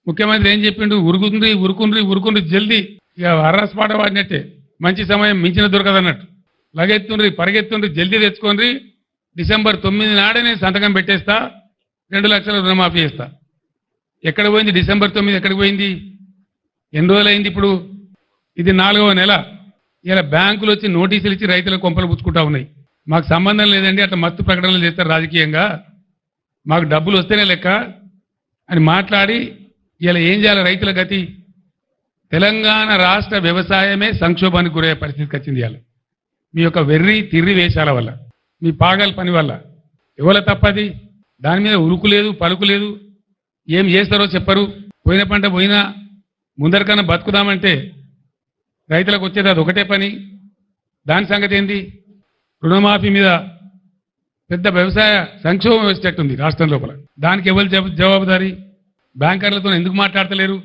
ముఖ్యమంత్రి ఏం చెప్పిండు? ఉరుకుండ్రి జల్దీ, ఇక అర్రస్ పాట వాడినట్టే, మంచి సమయం మించిన దొరకదన్నట్టు. పరిగెత్తుండ్రి జల్దీ తెచ్చుకోండి, డిసెంబర్ 9 నాడే నేను సంతకం పెట్టేస్తా, 2 లక్షల రుణమాఫీ చేస్తా. ఎక్కడ పోయింది డిసెంబర్ 9? ఎక్కడికి పోయింది? ఎన్ని రోజులైంది ఇప్పుడు? ఇది 4వ నెల. ఇలా బ్యాంకులు వచ్చి నోటీసులు ఇచ్చి రైతులకు కొంపలు పుచ్చుకుంటా ఉన్నాయి. మాకు సంబంధం లేదండి, అట్లా మస్తు ప్రకటనలు చేస్తారు రాజకీయంగా, మాకు డబ్బులు వస్తేనే లెక్క అని మాట్లాడి ఇలా ఏం చేయాలి రైతుల గతి? తెలంగాణ రాష్ట్ర వ్యవసాయమే సంక్షోభానికి గురయ్యే పరిస్థితికి వచ్చింది. ఇవాళ మీ యొక్క తిర్రి వేషాల వల్ల, మీ పాగల్ పని వల్ల. ఎవరు తప్పది? దాని మీద ఉరుకు లేదు, పలుకు లేదు. ఏం చేస్తారో చెప్పరు. పోయిన పంట పోయినా ముందరికన్నా బతుకుదామంటే రైతులకు వచ్చేది అది ఒకటే పని. దాని సంగతి ఏంది? రుణమాఫీ మీద పెద్ద వ్యవసాయ సంక్షోభం వచ్చేటట్టుంది రాష్ట్రం లోపల. దానికి ఎవరు జవాబుదారీ? బ్యాంకర్లతో ఎందుకు మాట్లాడతలేరు?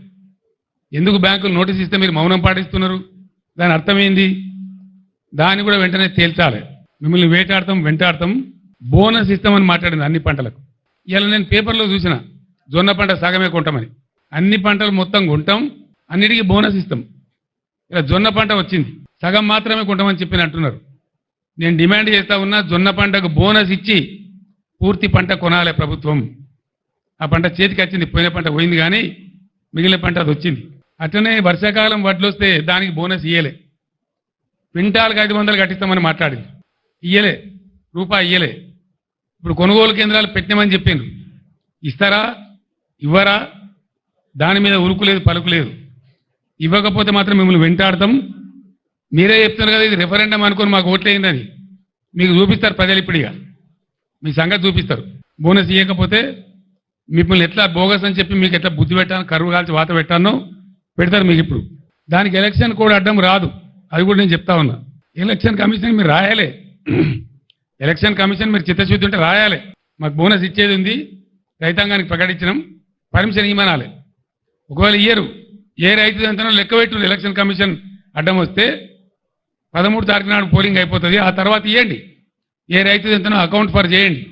ఎందుకు బ్యాంకులు నోటీస్ ఇస్తే మీరు మౌనం పాటిస్తున్నారు? దాని అర్థమైంది. దాన్ని కూడా వెంటనే తేల్చాలి. మిమ్మల్ని వెంటాడతాం బోనస్ ఇస్తామని మాట్లాడింది అన్ని పంటలకు. ఇలా నేను పేపర్లో చూసిన, జొన్న పంట సగమే కొంటామని. అన్ని పంటలు మొత్తం కొంటాం, అన్నిటికీ బోనస్ ఇస్తాం. ఇలా జొన్న పంట వచ్చింది, సగం మాత్రమే కొంటామని చెప్పి అంటున్నారు. నేను డిమాండ్ చేస్తా ఉన్నా, జొన్న పంటకు బోనస్ ఇచ్చి పూర్తి పంట కొనాలి ప్రభుత్వం. ఆ పంట చేతికి వచ్చింది, పోయిన పంట పోయింది కానీ మిగిలిన పంట అది వచ్చింది. అట్లనే వర్షాకాలం వడ్లు వస్తే దానికి బోనస్ ఇయ్యలే. క్వింటాల్కి 500 కట్టిస్తామని మాట్లాడింది, ఇయ్యలే, రూపాయి ఇయ్యలే. ఇప్పుడు కొనుగోలు కేంద్రాలు పెట్టినామని చెప్పిండ్రు, ఇస్తారా ఇవ్వరా? దాని మీద ఉరుకు లేదు, పలుకు లేదు. ఇవ్వకపోతే మాత్రం మిమ్మల్ని వెంటాడతాం. మీరే చెప్తున్నారు కదా ఇది రెఫరెండం అనుకొని మాకు ఓట్లేయిందని. మీకు చూపిస్తారు ప్రజలు, ఇప్పుడిగా మీ సంగతి చూపిస్తారు. బోనస్ ఇవ్వకపోతే మిమ్మల్ని ఎట్లా బోగస్ అని చెప్పి మీకు ఎట్లా బుద్ధి పెట్టాను, కరువు కాల్చి వాత పెట్టానో పెడతారు మీకు. ఇప్పుడు దానికి ఎలక్షన్ కూడా అడ్డం రాదు, అది కూడా నేను చెప్తా ఉన్నా. ఎలక్షన్ కమిషన్ మీరు రాయాలి, ఎలక్షన్ కమిషన్ మీరు చిత్తశుద్ధి ఉంటే రాయాలి. మాకు బోనస్ ఇచ్చేది ఉంది, రైతాంగానికి ప్రకటించినాం, పర్మిషన్ ఇవ్వనాలి. ఒకవేళ ఇయ్యరు, ఏ రైతు ఎంతనో లెక్క పెట్టు. ఎలక్షన్ కమిషన్ అడ్డం వస్తే 13 తారీఖు నాడు పోలింగ్ అయిపోతుంది, ఆ తర్వాత ఇవ్వండి. ఏ రైతు ఎంతనో అకౌంట్ ఫర్ చేయండి.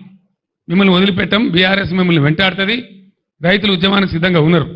మిమ్మల్ని వదిలిపెట్టం, బీఆర్ఎస్ మిమ్మల్ని వెంటాడుతుంది. రైతులు ఉద్యమానికి సిద్ధంగా ఉన్నారు.